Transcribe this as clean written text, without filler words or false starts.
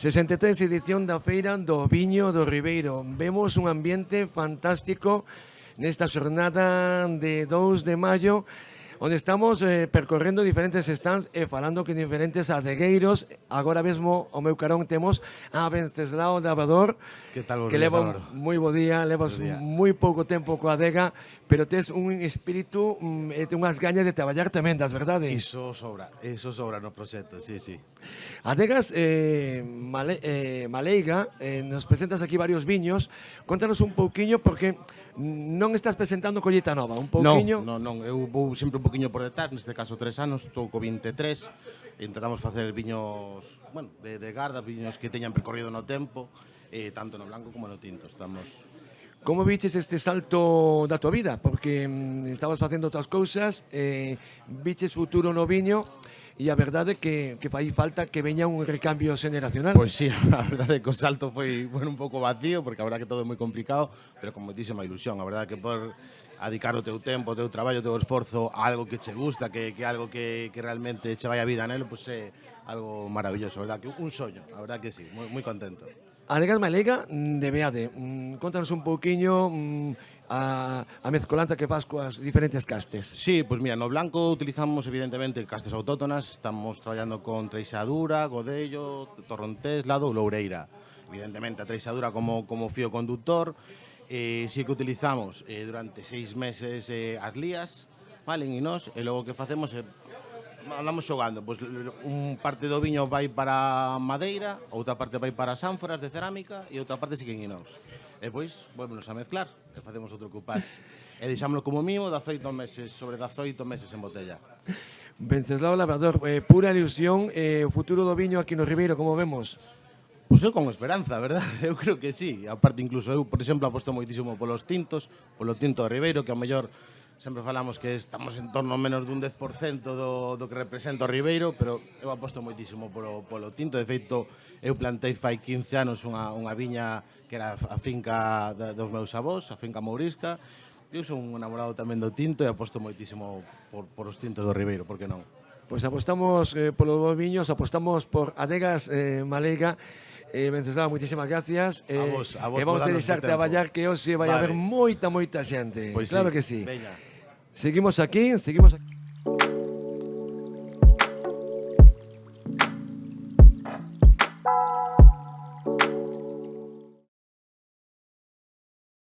63 edición da Feira do Viño do Ribeiro. Vemos un ambiente fantástico nesta xornada de 2 de maio, onde estamos percorrendo diferentes stands e falando con diferentes adegueiros. Agora mesmo ao meu carón temos a Venceslao Lavrador, Que tal, que leva moi bo día, levas moi pouco tempo coa adega, pero tes un espírito e unhas gañas de traballar tremendas, verdade? Iso sobra no proxecto, sí, sí. Adegas Maleiga, nos presentas aquí varios viños. Contanos un pouquiño, porque non estás presentando collita nova, un pouquiño. Non, eu vou sempre un poquinho por detrás, neste caso 3 anos, estou co 23, intentamos facer viños, bueno, de garda, viños que teñan percorrido no tempo, tanto no blanco como no tinto, estamos... Como viches este salto da tua vida? Porque estabas facendo outras cousas, viches futuro no viño, e a verdade que fai falta que veña un recambio xeneracional. Pois sí, a verdade que o salto foi un pouco vacío, porque a verdade que todo é moi complicado, pero con moitísima ilusión. A verdade que por dedicar o teu tempo, o teu traballo, o teu esforzo a algo que che gusta, que algo que realmente che vai a vida nelo, pois é algo maravilloso, a verdade que un soño, a verdade que sí, moi contento. Adegas Maleiga de Beade, contanos un pouquiño a mezcolanza que faz coas diferentes castes. Sí, pois mira, no blanco utilizamos evidentemente castes autóctonas, estamos traballando con Treixadura, Godello, Torrontés, Lado ou Loureira. Evidentemente a Treixadura como fío conductor, sí que utilizamos durante 6 meses as lías, vale, en Inós, e logo que facemos é andamos xogando, pois un parte do viño vai para madeira, outra parte vai para ánforas de cerámica e outra parte sigue en Inós. E pois, volvemos a mezclar e facemos outro cupás. E deixámoslo como mínimo 18 meses, sobre 18 meses en botella. Venceslao Lavrador, pura ilusión, o futuro do viño aquí no Ribeiro, como vemos? Pois eu con esperanza, verdad? Eu creo que sí. Aparte, incluso eu, por exemplo, aposto moitísimo polos tintos, polo tinto do Ribeiro, que ao mellor sempre falamos que estamos en torno menos dun 10% do que representa o Ribeiro, pero eu aposto moitísimo polo tinto. De feito, eu plantei fai 15 anos unha viña que era a finca dos meus avós, a finca Mourisca. Eu son un enamorado tamén do tinto e aposto moitísimo por os tintos do Ribeiro, por que non? Pois apostamos polos viños, apostamos por Adegas Maleiga. Venceslao, moitísimas gracias. A vos e vamos a deixar traballar, que hoxe vai haber moita xente. Pois claro sí, que sí. veña. Seguimos aquí.